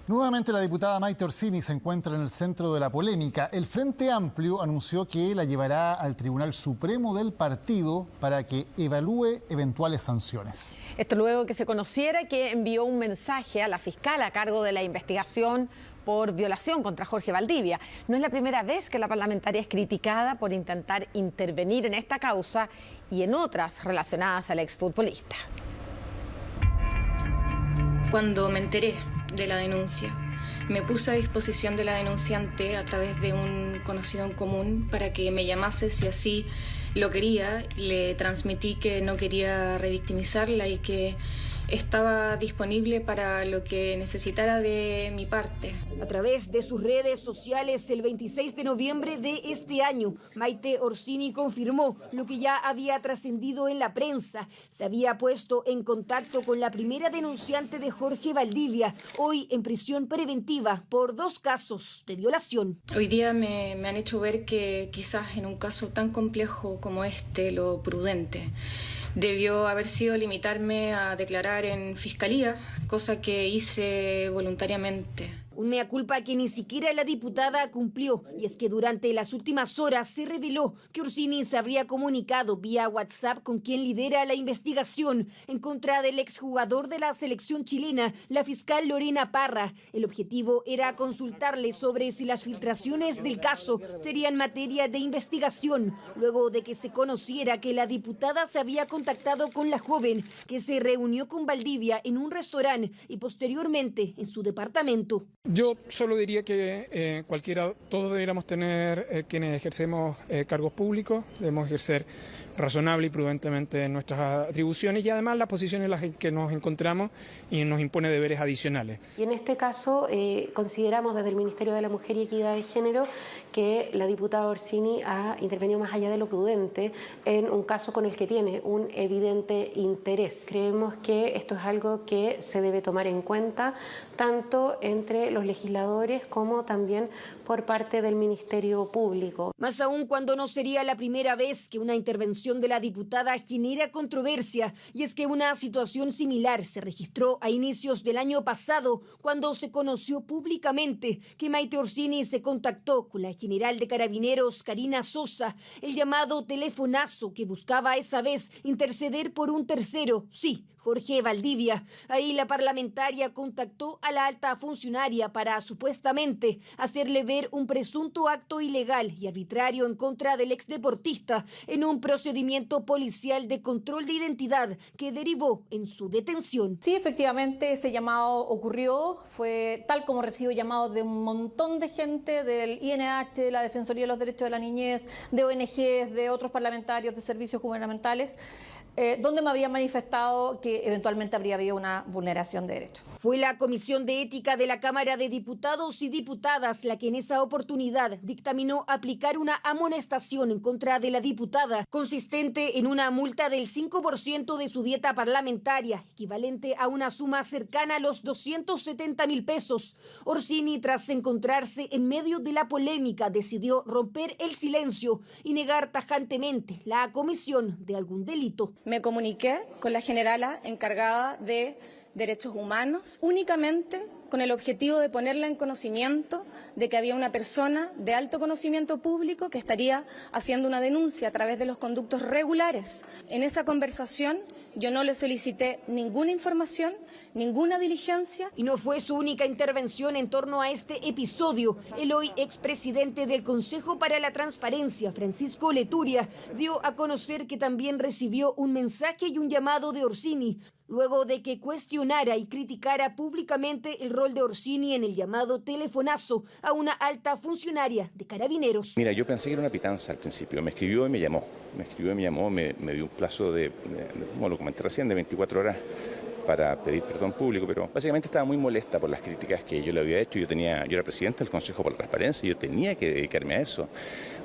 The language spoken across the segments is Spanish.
Nuevamente la diputada Maite Orsini se encuentra en el centro de la polémica. El Frente Amplio anunció que la llevará al Tribunal Supremo del partido para que evalúe eventuales sanciones. Esto luego que se conociera que envió un mensaje a la fiscal a cargo de la investigación por violación contra Jorge Valdivia. No es la primera vez que la parlamentaria es criticada por intentar intervenir en esta causa y en otras relacionadas al exfutbolista. Cuando me enteré de la denuncia, me puse a disposición de la denunciante a través de un conocido en común para que me llamase si así lo quería. Le transmití que no quería revictimizarla y que estaba disponible para lo que necesitara de mi parte. A través de sus redes sociales, el 26 de noviembre de este año, Maite Orsini confirmó lo que ya había trascendido en la prensa. Se había puesto en contacto con la primera denunciante de Jorge Valdivia, hoy en prisión preventiva por 2 casos de violación. Hoy día me han hecho ver que quizás en un caso tan complejo como este, lo prudente debió haber sido limitarme a declarar en fiscalía, cosa que hice voluntariamente. Un mea culpa que ni siquiera la diputada cumplió, y es que durante las últimas horas se reveló que Orsini se habría comunicado vía WhatsApp con quien lidera la investigación en contra del exjugador de la selección chilena, la fiscal Lorena Parra. El objetivo era consultarle sobre si las filtraciones del caso serían materia de investigación, luego de que se conociera que la diputada se había contactado con la joven, que se reunió con Valdivia en un restaurante y posteriormente en su departamento. Yo solo diría que todos deberíamos tener, quienes ejercemos cargos públicos, debemos ejercer razonable y prudentemente nuestras atribuciones y además las posiciones en las que nos encontramos y nos impone deberes adicionales. Y en este caso consideramos desde el Ministerio de la Mujer y Equidad de Género que la diputada Orsini ha intervenido más allá de lo prudente en un caso con el que tiene un evidente interés. Creemos que esto es algo que se debe tomar en cuenta tanto entre los legisladores como también por parte del Ministerio Público. Más aún cuando no sería la primera vez que una intervención de la diputada genera controversia, y es que una situación similar se registró a inicios del año pasado cuando se conoció públicamente que Maite Orsini se contactó con la general de Carabineros Karina Sosa, el llamado telefonazo que buscaba esa vez interceder por un tercero, sí, Jorge Valdivia. Ahí la parlamentaria contactó a la alta funcionaria para supuestamente hacerle ver un presunto acto ilegal y arbitrario en contra del exdeportista en un procedimiento policial de control de identidad que derivó en su detención. Sí, efectivamente, ese llamado ocurrió, fue tal como recibo llamados de un montón de gente del INH, de la Defensoría de los Derechos de la Niñez, de ONGs, de otros parlamentarios de servicios gubernamentales, donde me habrían manifestado que eventualmente habría habido una vulneración de derechos. Fue la Comisión de Ética de la Cámara de Diputados y Diputadas la que en esa oportunidad dictaminó aplicar una amonestación en contra de la diputada, consistente en una multa del 5% de su dieta parlamentaria, equivalente a una suma cercana a los 270.000 pesos. Orsini, tras encontrarse en medio de la polémica, decidió romper el silencio y negar tajantemente la comisión de algún delito. Me comuniqué con la generala encargada de Derechos Humanos únicamente con el objetivo de ponerla en conocimiento de que había una persona de alto conocimiento público que estaría haciendo una denuncia a través de los conductos regulares. En esa conversación yo no le solicité ninguna información, ninguna diligencia. Y no fue su única intervención en torno a este episodio. El hoy expresidente del Consejo para la Transparencia, Francisco Leturia, dio a conocer que también recibió un mensaje y un llamado de Orsini, luego de que cuestionara y criticara públicamente el rol de Orsini en el llamado telefonazo a una alta funcionaria de Carabineros. Mira, yo pensé que era una pitanza al principio. Me escribió y me llamó. Me dio un plazo como lo comenté recién, de 24 horas para pedir perdón público, pero básicamente estaba muy molesta por las críticas que yo le había hecho. Yo era presidente del Consejo por la Transparencia y yo tenía que dedicarme a eso.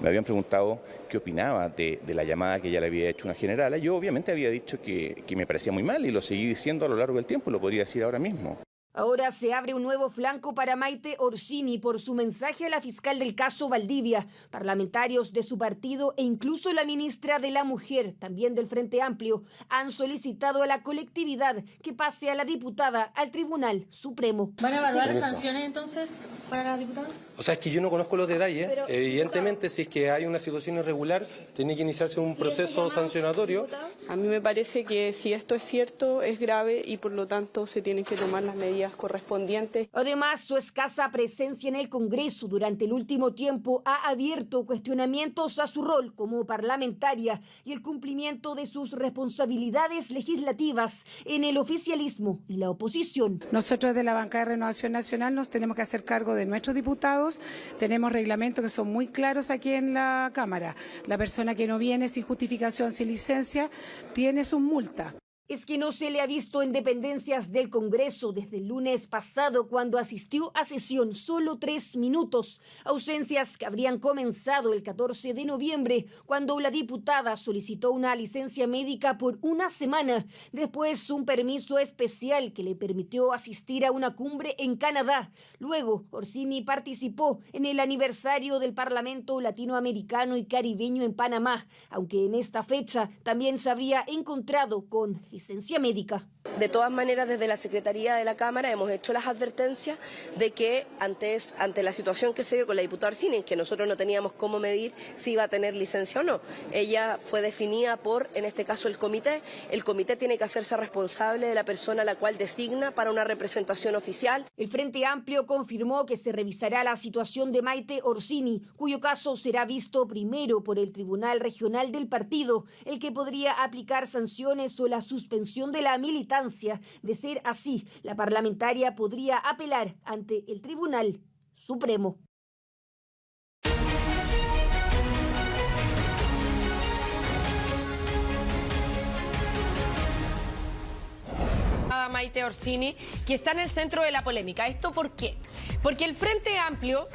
Me habían preguntado qué opinaba de la llamada que ya le había hecho una generala. Yo obviamente había dicho que me parecía muy mal y lo seguí diciendo a lo largo del tiempo, lo podría decir ahora mismo. Ahora se abre un nuevo flanco para Maite Orsini por su mensaje a la fiscal del caso Valdivia, parlamentarios de su partido e incluso la ministra de la Mujer, también del Frente Amplio, han solicitado a la colectividad que pase a la diputada al Tribunal Supremo. ¿Van a evaluar sanciones entonces para la diputada? O sea, es que yo no conozco los detalles. Pero, evidentemente, si es que hay una situación irregular, tiene que iniciarse un proceso sancionatorio. A mí me parece que si esto es cierto, es grave y por lo tanto se tienen que tomar las medidas correspondientes. Además, su escasa presencia en el Congreso durante el último tiempo ha abierto cuestionamientos a su rol como parlamentaria y el cumplimiento de sus responsabilidades legislativas en el oficialismo y la oposición. Nosotros de la bancada de Renovación Nacional nos tenemos que hacer cargo de nuestros diputados. Tenemos reglamentos que son muy claros aquí en la Cámara. La persona que no viene sin justificación, sin licencia, tiene su multa. Es que no se le ha visto en dependencias del Congreso desde el lunes pasado cuando asistió a sesión solo 3 minutos. Ausencias que habrían comenzado el 14 de noviembre cuando la diputada solicitó una licencia médica por 1 semana. Después un permiso especial que le permitió asistir a una cumbre en Canadá. Luego Orsini participó en el aniversario del Parlamento Latinoamericano y Caribeño en Panamá, aunque en esta fecha también se habría encontrado con licencia médica. De todas maneras, desde la Secretaría de la Cámara hemos hecho las advertencias de que ante la situación que se dio con la diputada Orsini, en que nosotros no teníamos cómo medir si iba a tener licencia o no. Ella fue definida por, en este caso, el comité. El comité tiene que hacerse responsable de la persona a la cual designa para una representación oficial. El Frente Amplio confirmó que se revisará la situación de Maite Orsini, cuyo caso será visto primero por el Tribunal Regional del partido, el que podría aplicar sanciones o la suspensión de la militancia. De ser así, la parlamentaria podría apelar ante el Tribunal Supremo. Maite Orsini, que está en el centro de la polémica. ¿Esto por qué? Porque el Frente Amplio,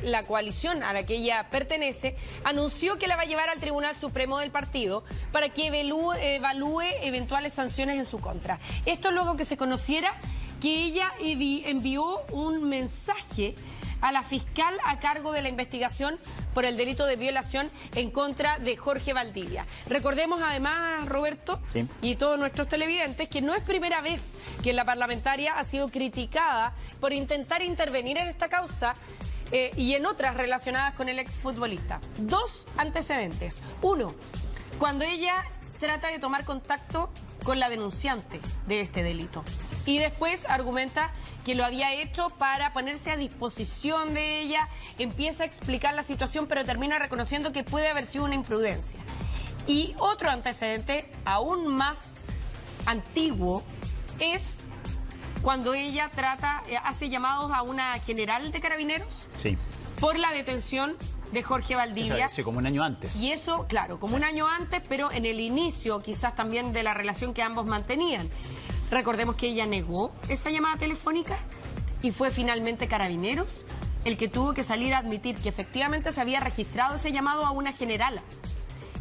la coalición a la que ella pertenece, anunció que la va a llevar al Tribunal Supremo del partido para que evalúe eventuales sanciones en su contra. Esto luego que se conociera que ella envió un mensaje a la fiscal a cargo de la investigación por el delito de violación en contra de Jorge Valdivia. Recordemos además, Roberto, sí, y todos nuestros televidentes, que no es primera vez que la parlamentaria ha sido criticada por intentar intervenir en esta causa y en otras relacionadas con el exfutbolista. 2 antecedentes. 1, cuando ella trata de tomar contacto con la denunciante de este delito. Y después argumenta que lo había hecho para ponerse a disposición de ella, empieza a explicar la situación, pero termina reconociendo que puede haber sido una imprudencia. Y otro antecedente aún más antiguo es cuando ella hace llamados a una general de carabineros, sí, por la detención de Jorge Valdivia. Eso, como un año antes. Y eso, claro, como un año antes, pero en el inicio quizás también de la relación que ambos mantenían. Recordemos que ella negó esa llamada telefónica y fue finalmente Carabineros el que tuvo que salir a admitir que efectivamente se había registrado ese llamado a una generala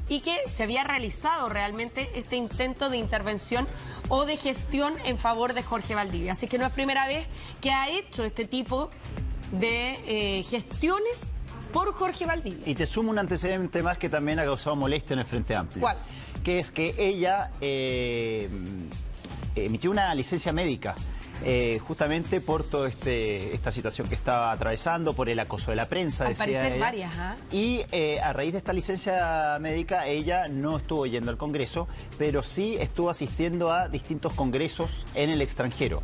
y que se había realizado realmente este intento de intervención o de gestión en favor de Jorge Valdivia. Así que no es primera vez que ha hecho este tipo de gestiones por Jorge Valdivia. Y te sumo un antecedente más que también ha causado molestia en el Frente Amplio. ¿Cuál? Que es que ella emitió una licencia médica justamente por toda esta situación que estaba atravesando, por el acoso de la prensa, al parecer varias, y a raíz de esta licencia médica ella no estuvo yendo al Congreso, pero sí estuvo asistiendo a distintos congresos en el extranjero,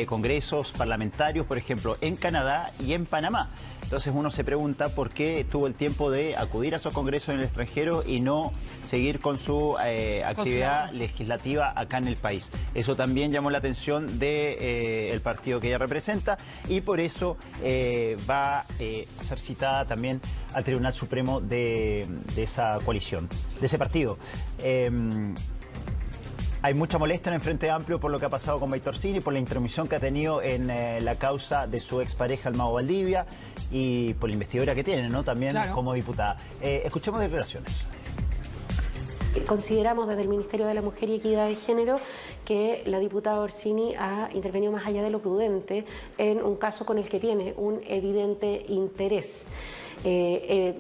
congresos parlamentarios, por ejemplo, en Canadá y en Panamá. Entonces uno se pregunta por qué tuvo el tiempo de acudir a esos congresos en el extranjero y no seguir con su actividad legislativa acá en el país. Eso también llamó la atención del partido que ella representa y por eso va a ser citada también al Tribunal Supremo de esa coalición, de ese partido. Hay mucha molestia en el Frente Amplio por lo que ha pasado con Maite Orsini, por la intromisión que ha tenido en la causa de su expareja, el Mago Valdivia, y por la investigadora que tiene, ¿no? También, claro, como diputada. Escuchemos declaraciones. Consideramos desde el Ministerio de la Mujer y Equidad de Género que la diputada Orsini ha intervenido más allá de lo prudente en un caso con el que tiene un evidente interés.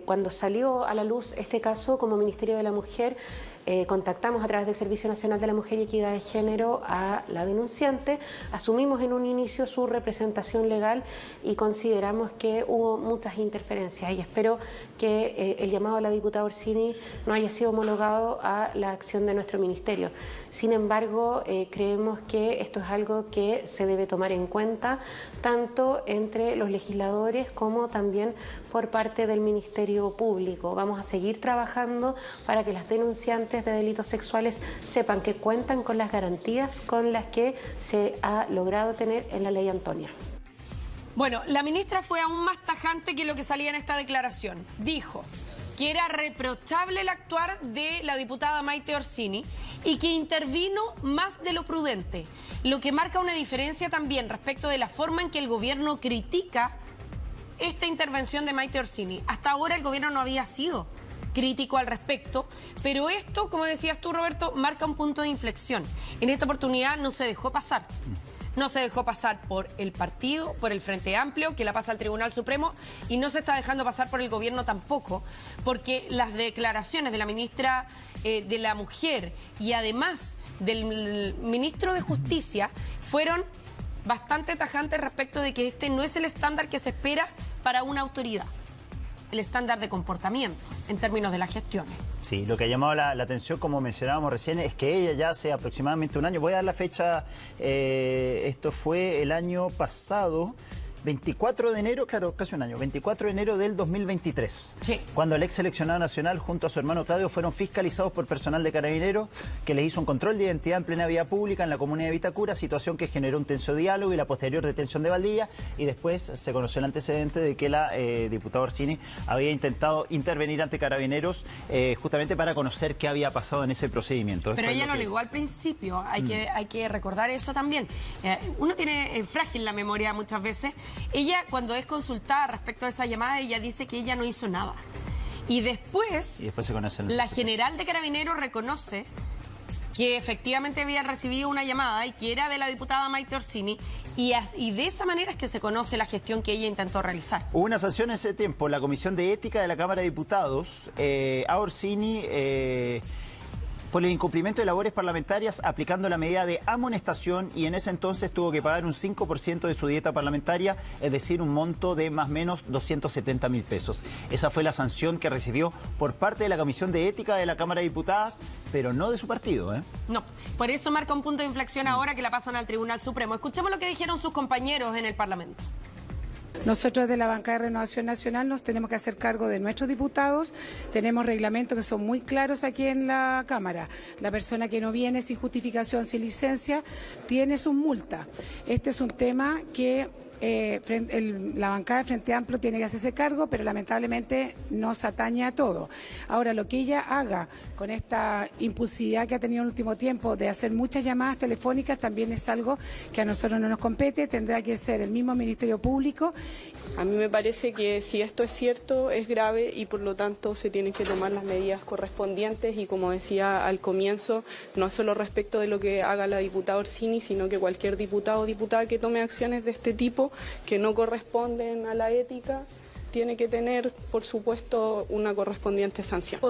Cuando salió a la luz este caso, como Ministerio de la Mujer, contactamos a través del Servicio Nacional de la Mujer y Equidad de Género a la denunciante, asumimos en un inicio su representación legal y consideramos que hubo muchas interferencias y espero que el llamado a la diputada Orsini no haya sido homologado a la acción de nuestro ministerio. Sin embargo, creemos que esto es algo que se debe tomar en cuenta tanto entre los legisladores como también por parte del Ministerio Público. Vamos a seguir trabajando para que las denunciantes de delitos sexuales sepan que cuentan con las garantías con las que se ha logrado tener en la ley Antonia. Bueno, la ministra fue aún más tajante que lo que salía en esta declaración. Dijo que era reprochable el actuar de la diputada Maite Orsini y que intervino más de lo prudente, lo que marca una diferencia también respecto de la forma en que el gobierno critica esta intervención de Maite Orsini. Hasta ahora el gobierno no había sido crítico al respecto, pero esto, como decías tú, Roberto, marca un punto de inflexión. En esta oportunidad no se dejó pasar. No se dejó pasar por el partido, por el Frente Amplio, que la pasa al Tribunal Supremo, y no se está dejando pasar por el gobierno tampoco, porque las declaraciones de la ministra de la Mujer y además del ministro de Justicia fueron bastante tajantes respecto de que este no es el estándar que se espera para una autoridad, el estándar de comportamiento en términos de las gestiones. Sí, lo que ha llamado la atención, como mencionábamos recién, es que ella ya hace aproximadamente un año, voy a dar la fecha, esto fue el año pasado, 24 de enero, claro, casi un año, 24 de enero del 2023, sí, cuando el ex seleccionado nacional junto a su hermano Claudio fueron fiscalizados por personal de Carabineros que les hizo un control de identidad en plena vía pública en la comunidad de Vitacura, situación que generó un tenso diálogo y la posterior detención de Valdivia, y después se conoció el antecedente de que la diputada Orsini había intentado intervenir ante Carabineros justamente para conocer qué había pasado en ese procedimiento. Pero ella lo negó al principio, hay que recordar eso también. Uno tiene frágil la memoria muchas veces. Ella, cuando es consultada respecto a esa llamada, ella dice que ella no hizo nada. Y después se conoce la general de Carabineros reconoce que efectivamente había recibido una llamada y que era de la diputada Maite Orsini, y de esa manera es que se conoce la gestión que ella intentó realizar. Hubo una sanción en ese tiempo, la Comisión de Ética de la Cámara de Diputados, a Orsini por el incumplimiento de labores parlamentarias, aplicando la medida de amonestación, y en ese entonces tuvo que pagar un 5% de su dieta parlamentaria, es decir, un monto de más o menos 270.000 pesos. Esa fue la sanción que recibió por parte de la Comisión de Ética de la Cámara de Diputados, pero no de su partido, ¿eh? No, por eso marca un punto de inflexión ahora que la pasan al Tribunal Supremo. Escuchemos lo que dijeron sus compañeros en el Parlamento. Nosotros de la bancada de Renovación Nacional nos tenemos que hacer cargo de nuestros diputados, tenemos reglamentos que son muy claros aquí en la Cámara. La persona que no viene sin justificación, sin licencia, tiene su multa. Este es un tema que la bancada de Frente Amplio tiene que hacerse cargo, pero lamentablemente nos atañe a todo. Ahora, lo que ella haga con esta impulsividad que ha tenido en el último tiempo de hacer muchas llamadas telefónicas también es algo que a nosotros no nos compete, tendrá que ser el mismo Ministerio Público. A mí me parece que si esto es cierto, es grave y por lo tanto se tienen que tomar las medidas correspondientes, y como decía al comienzo, no solo respecto de lo que haga la diputada Orsini, sino que cualquier diputado o diputada que tome acciones de este tipo que no corresponden a la ética, tiene que tener, por supuesto, una correspondiente sanción.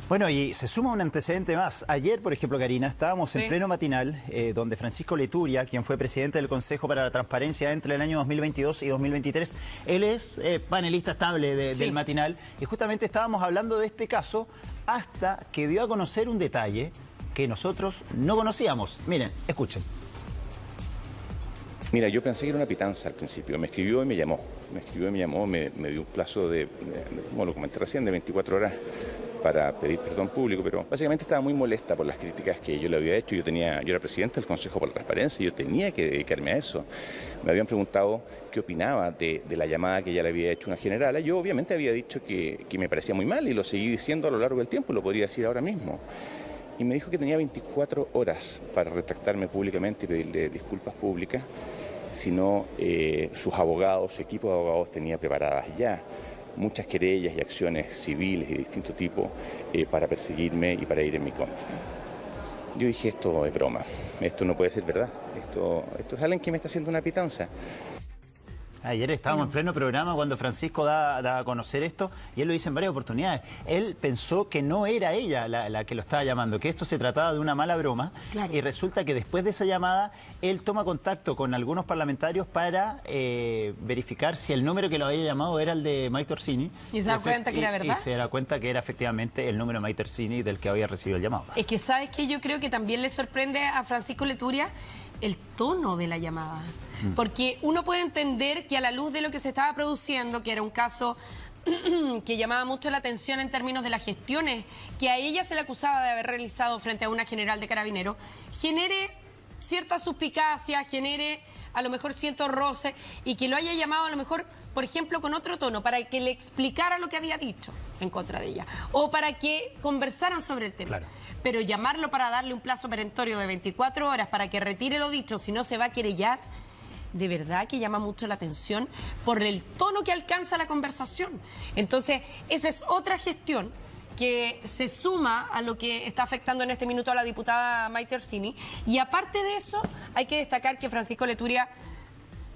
Bueno, y se suma un antecedente más. Ayer, por ejemplo, Karina, estábamos en pleno matinal, donde Francisco Leturia, quien fue presidente del Consejo para la Transparencia entre el año 2022 y 2023, él es panelista estable del matinal, y justamente estábamos hablando de este caso hasta que dio a conocer un detalle que nosotros no conocíamos. Miren, escuchen. Mira, yo pensé que era una pitanza al principio. Me escribió y me llamó. Me dio un plazo de, como lo comenté recién, de 24 horas para pedir perdón público, pero básicamente estaba muy molesta por las críticas que yo le había hecho. Yo era presidente del Consejo por la Transparencia y yo tenía que dedicarme a eso. Me habían preguntado qué opinaba de la llamada que ya le había hecho una generala. Yo obviamente había dicho que me parecía muy mal y lo seguí diciendo a lo largo del tiempo, lo podría decir ahora mismo. Y me dijo que tenía 24 horas para retractarme públicamente y pedirle disculpas públicas, si no sus abogados, su equipo de abogados tenía preparadas ya muchas querellas y acciones civiles de distinto tipo para perseguirme y para ir en mi contra. Yo dije, esto es broma, esto no puede ser verdad, esto es alguien que me está haciendo una pitanza. Ayer estábamos en pleno programa cuando Francisco da a conocer esto y él lo dice en varias oportunidades. Él pensó que no era ella la que lo estaba llamando, que esto se trataba de una mala broma. Claro. Y resulta que después de esa llamada él toma contacto con algunos parlamentarios para verificar si el número que lo había llamado era el de Maite Orsini. ¿Y se da cuenta que era verdad? Y se da cuenta que era efectivamente el número de Maite Orsini del que había recibido el llamado. Es que sabes que yo creo que también le sorprende a Francisco Leturia el tono de la llamada. Porque uno puede entender que a la luz de lo que se estaba produciendo, que era un caso que llamaba mucho la atención en términos de las gestiones que a ella se le acusaba de haber realizado frente a una general de Carabineros, genere cierta suspicacia, genere a lo mejor cierto roce y que lo haya llamado a lo mejor, por ejemplo, con otro tono, para que le explicara lo que había dicho en contra de ella o para que conversaran sobre el tema. Claro. Pero llamarlo para darle un plazo perentorio de 24 horas para que retire lo dicho, si no se va a querellar, de verdad que llama mucho la atención por el tono que alcanza la conversación. Entonces, esa es otra gestión que se suma a lo que está afectando en este minuto a la diputada Maite Orsini. Y aparte de eso, hay que destacar que Francisco Leturia,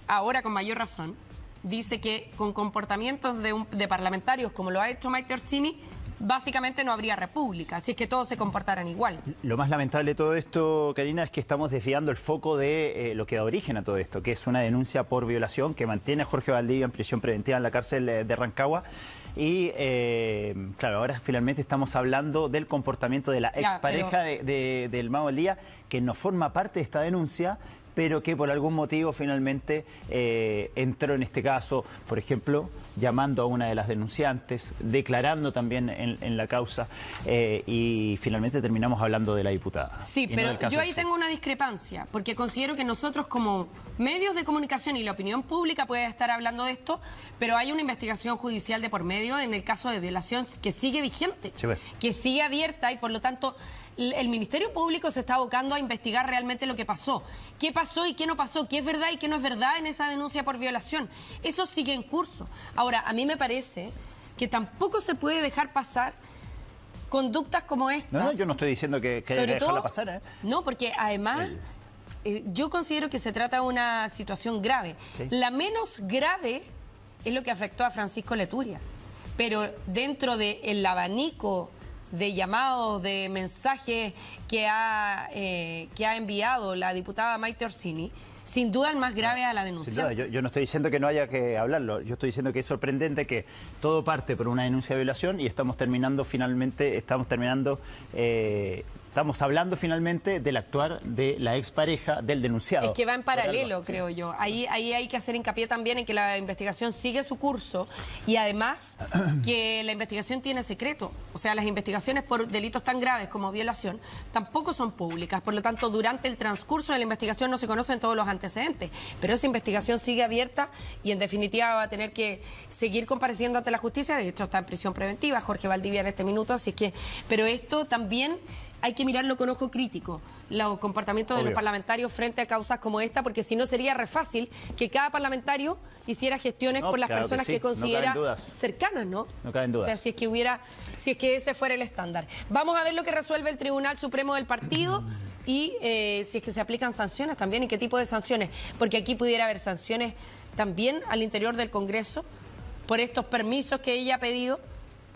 ahora con mayor razón, dice que con comportamientos de parlamentarios como lo ha hecho Maite Orsini, básicamente no habría república, así es que todos se comportaran igual. Lo más lamentable de todo esto, Karina, es que estamos desviando el foco de lo que da origen a todo esto, que es una denuncia por violación que mantiene a Jorge Valdivia en prisión preventiva en la cárcel de Rancagua. Y claro, ahora finalmente estamos hablando del comportamiento de la expareja del Mago Valdivia, que no forma parte de esta denuncia, pero que por algún motivo finalmente entró en este caso, por ejemplo, llamando a una de las denunciantes, declarando también en la causa y finalmente terminamos hablando de la diputada. Sí, pero yo ahí tengo una discrepancia, porque considero que nosotros como medios de comunicación y la opinión pública puede estar hablando de esto, pero hay una investigación judicial de por medio en el caso de violación que sigue vigente, que sigue abierta y por lo tanto el Ministerio Público se está abocando a investigar realmente lo que pasó. ¿Qué pasó y qué no pasó? ¿Qué es verdad y qué no es verdad en esa denuncia por violación? Eso sigue en curso. Ahora, a mí me parece que tampoco se puede dejar pasar conductas como esta. No, yo no estoy diciendo que hay que dejarla pasar. No, porque además yo considero que se trata de una situación grave. Sí. La menos grave es lo que afectó a Francisco Leturia. Pero dentro del abanico de llamados, de mensajes que ha enviado la diputada Maite Orsini, sin duda el más grave a la denuncia. Sin duda, yo no estoy diciendo que no haya que hablarlo, yo estoy diciendo que es sorprendente que todo parte por una denuncia de violación y estamos hablando finalmente del actuar de la expareja del denunciado. Es que va en paralelo, creo yo. Ahí hay que hacer hincapié también en que la investigación sigue su curso y además que la investigación tiene secreto. O sea, las investigaciones por delitos tan graves como violación tampoco son públicas. Por lo tanto, durante el transcurso de la investigación no se conocen todos los antecedentes. Pero esa investigación sigue abierta y en definitiva va a tener que seguir compareciendo ante la justicia. De hecho, está en prisión preventiva Jorge Valdivia en este minuto. Así es que, pero esto también hay que mirarlo con ojo crítico, los comportamientos de los parlamentarios frente a causas como esta, porque si no sería re fácil que cada parlamentario hiciera gestiones por las personas que considera cercanas, ¿no? No caben dudas. O sea, si es que ese fuera el estándar. Vamos a ver lo que resuelve el Tribunal Supremo del Partido y si es que se aplican sanciones también y qué tipo de sanciones, porque aquí pudiera haber sanciones también al interior del Congreso por estos permisos que ella ha pedido,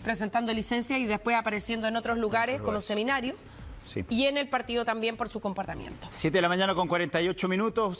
presentando licencias y después apareciendo en otros lugares como seminarios. Sí. Y en el partido también por su comportamiento. 7 de la mañana con 48 minutos.